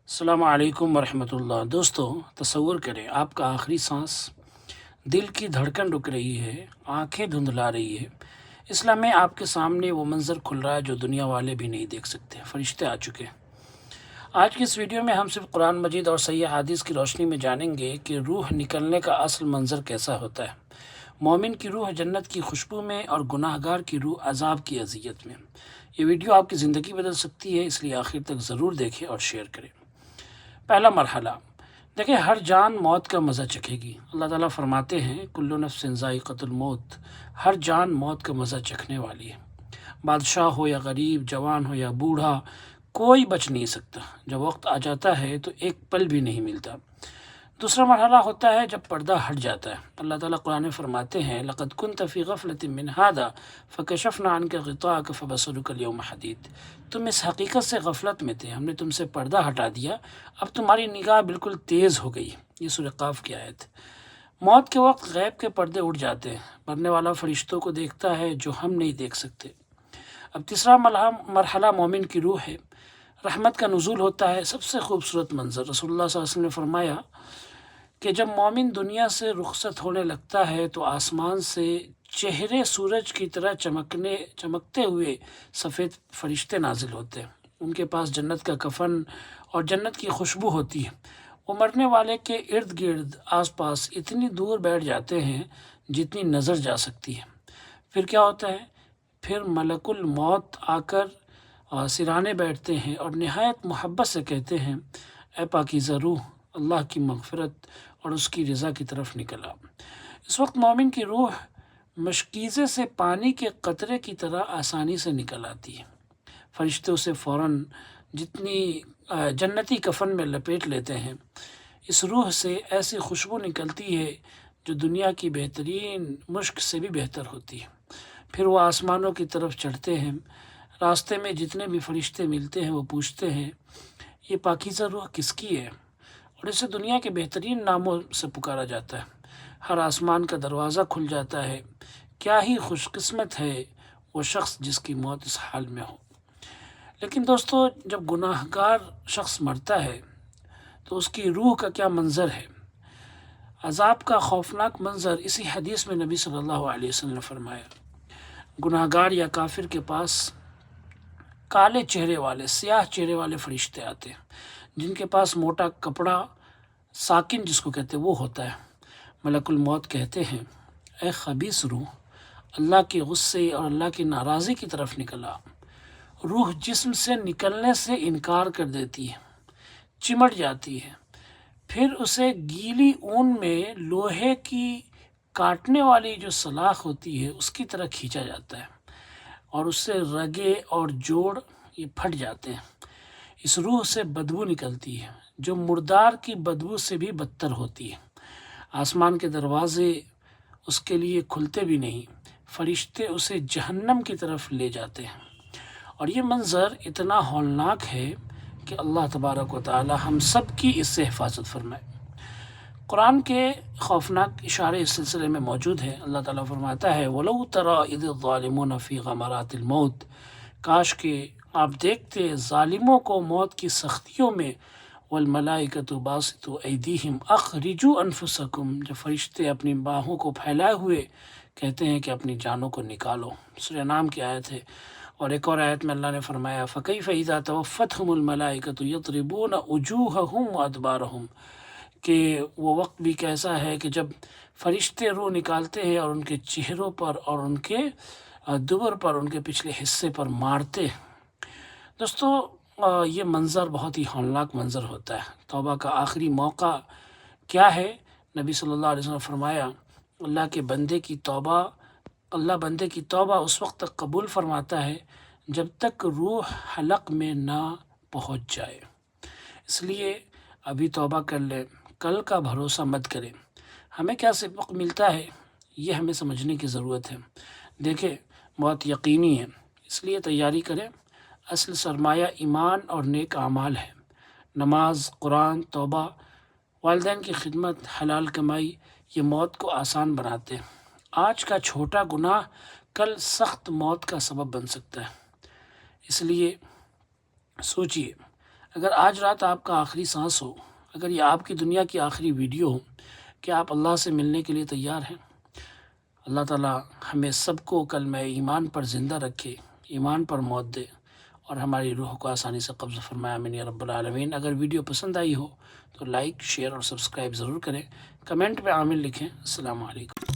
السلام علیکم ورحمۃ اللہ۔ دوستو، تصور کریں آپ کا آخری سانس، دل کی دھڑکن رک رہی ہے، آنکھیں دھندلا رہی ہے، اسلام میں آپ کے سامنے وہ منظر کھل رہا ہے جو دنیا والے بھی نہیں دیکھ سکتے، فرشتے آ چکے ہیں۔ آج کی اس ویڈیو میں ہم صرف قرآن مجید اور صحیح حدیث کی روشنی میں جانیں گے کہ روح نکلنے کا اصل منظر کیسا ہوتا ہے۔ مومن کی روح جنت کی خوشبو میں اور گناہ گار کی روح عذاب کی اذیت میں۔ یہ ویڈیو آپ کی زندگی بدل سکتی ہے، اس لیے آخر تک ضرور دیکھیں اور شیئر کریں۔ پہلا مرحلہ، دیکھیں ہر جان موت کا مزہ چکھے گی۔ اللہ تعالیٰ فرماتے ہیں کل نفس ذائقۃ الموت، ہر جان موت کا مزہ چکھنے والی ہے۔ بادشاہ ہو یا غریب، جوان ہو یا بوڑھا، کوئی بچ نہیں سکتا۔ جب وقت آ جاتا ہے تو ایک پل بھی نہیں ملتا۔ دوسرا مرحلہ ہوتا ہے جب پردہ ہٹ جاتا ہے۔ اللہ تعالیٰ قرآن میں فرماتے ہیں لقد كنت في غفلة من هذا فكشفنا عنك غطاءك فبصرك اليوم حديد۔ تم اس حقیقت سے غفلت میں تھے، ہم نے تم سے پردہ ہٹا دیا، اب تمہاری نگاہ بالکل تیز ہو گئی۔ یہ سورہ قاف کی آیت۔ موت کے وقت غیب کے پردے اٹھ جاتے ہیں، مرنے والا فرشتوں کو دیکھتا ہے جو ہم نہیں دیکھ سکتے۔ اب تیسرا مرحلہ مومن کی روح ہے۔ رحمت کا نزول ہوتا ہے، سب سے خوبصورت منظر۔ رسول اللہ صلی اللہ علیہ وسلم نے فرمایا کہ جب مومن دنیا سے رخصت ہونے لگتا ہے تو آسمان سے چہرے سورج کی طرح چمکتے ہوئے سفید فرشتے نازل ہوتے ہیں۔ ان کے پاس جنت کا کفن اور جنت کی خوشبو ہوتی ہے۔ وہ مرنے والے کے ارد گرد آس پاس اتنی دور بیٹھ جاتے ہیں جتنی نظر جا سکتی ہے۔ پھر کیا ہوتا ہے؟ پھر ملک الموت آ کر سرانے بیٹھتے ہیں اور نہایت محبت سے کہتے ہیں اے پاکیزہ روح، اللہ کی مغفرت اور اس کی رضا کی طرف نکلا۔ اس وقت مومن کی روح مشکیزے سے پانی کے قطرے کی طرح آسانی سے نکل آتی ہے۔ فرشتے اسے فوراً جتنی جنتی کفن میں لپیٹ لیتے ہیں۔ اس روح سے ایسی خوشبو نکلتی ہے جو دنیا کی بہترین مشک سے بھی بہتر ہوتی ہے۔ پھر وہ آسمانوں کی طرف چڑھتے ہیں۔ راستے میں جتنے بھی فرشتے ملتے ہیں وہ پوچھتے ہیں یہ پاکیزہ روح کس کی ہے، اور اسے دنیا کے بہترین ناموں سے پکارا جاتا ہے۔ ہر آسمان کا دروازہ کھل جاتا ہے۔ کیا ہی خوش قسمت ہے وہ شخص جس کی موت اس حال میں ہو۔ لیکن دوستو، جب گناہ گار شخص مرتا ہے تو اس کی روح کا کیا منظر ہے؟ عذاب کا خوفناک منظر اسی حدیث میں نبی صلی اللہ علیہ وسلم نے فرمایا۔ گناہ گار یا کافر کے پاس کالے چہرے والے، سیاہ چہرے والے فرشتے آتے ہیں جن کے پاس موٹا کپڑا، ساکن جس کو کہتے ہیں وہ ہوتا ہے۔ ملک الموت کہتے ہیں اے خبیث روح، اللہ کے غصے اور اللہ کی ناراضی کی طرف نکلا۔ روح جسم سے نکلنے سے انکار کر دیتی ہے، چمٹ جاتی ہے، پھر اسے گیلی اون میں لوہے کی کاٹنے والی جو سلاخ ہوتی ہے اس کی طرح کھینچا جاتا ہے اور اس سے رگے اور جوڑ یہ پھٹ جاتے ہیں۔ اس روح سے بدبو نکلتی ہے جو مردار کی بدبو سے بھی بدتر ہوتی ہے۔ آسمان کے دروازے اس کے لیے کھلتے بھی نہیں، فرشتے اسے جہنم کی طرف لے جاتے ہیں۔ اور یہ منظر اتنا ہولناک ہے کہ اللہ تبارک و تعالی ہم سب کی اس سے حفاظت فرمائے۔ قرآن کے خوفناک اشارے اس سلسلے میں موجود ہیں۔ اللہ تعالیٰ فرماتا ہے وَلَوْ تَرَىٰ إِذِ الظَّالِمُونَ فِي غَمَرَاتِ الْمَوْتِ، کاش کہ آپ دیکھتے ظالموں کو موت کی سختیوں میں، وَالْمَلَائِكَةُ بَاسِطُو أَيْدِيهِمْ أَخْرِجُوا أَنفُسَكُمْ، جب فرشتے اپنی باہوں کو پھیلائے ہوئے کہتے ہیں کہ اپنی جانوں کو نکالو۔ سورہ انعام کی آیت ہے۔ اور ایک اور آیت میں اللہ نے فرمایا فَكَيْفَ إِذَا تَوَفَّتْهُمُ الْمَلَائِكَةُ يَضْرِبُونَ وُجُوهَهُمْ وَأَدْبَارَهُمْ، کہ وہ وقت بھی کیسا ہے کہ جب فرشتے روح نکالتے ہیں اور ان کے چہروں پر اور ان کے دبر پر، ان کے پچھلے حصے پر مارتے ہیں۔ دوستو، یہ منظر بہت ہی ہولناک منظر ہوتا ہے۔ توبہ کا آخری موقع کیا ہے؟ نبی صلی اللہ علیہ وسلم نے فرمایا اللہ بندے کی توبہ اس وقت تک قبول فرماتا ہے جب تک روح حلق میں نہ پہنچ جائے۔ اس لیے ابھی توبہ کر لیں، کل کا بھروسہ مت کریں۔ ہمیں کیا سبق ملتا ہے یہ ہمیں سمجھنے کی ضرورت ہے۔ دیکھیں، موت یقینی ہے، اس لیے تیاری کریں۔ اصل سرمایہ ایمان اور نیک اعمال ہے۔ نماز، قرآن، توبہ، والدین کی خدمت، حلال کمائی، یہ موت کو آسان بناتے ہیں۔ آج کا چھوٹا گناہ کل سخت موت کا سبب بن سکتا ہے۔ اس لیے سوچئے، اگر آج رات آپ کا آخری سانس ہو، اگر یہ آپ کی دنیا کی آخری ویڈیو ہو، کیا آپ اللہ سے ملنے کے لیے تیار ہیں؟ اللہ تعالیٰ ہمیں سب کو کلمہ ایمان پر زندہ رکھے، ایمان پر موت دے، اور ہماری روح کو آسانی سے قبض فرمائے، آمین یا رب العالمین۔ اگر ویڈیو پسند آئی ہو تو لائک، شیئر اور سبسکرائب ضرور کریں، کمنٹ میں آمین لکھیں۔ السلام علیکم۔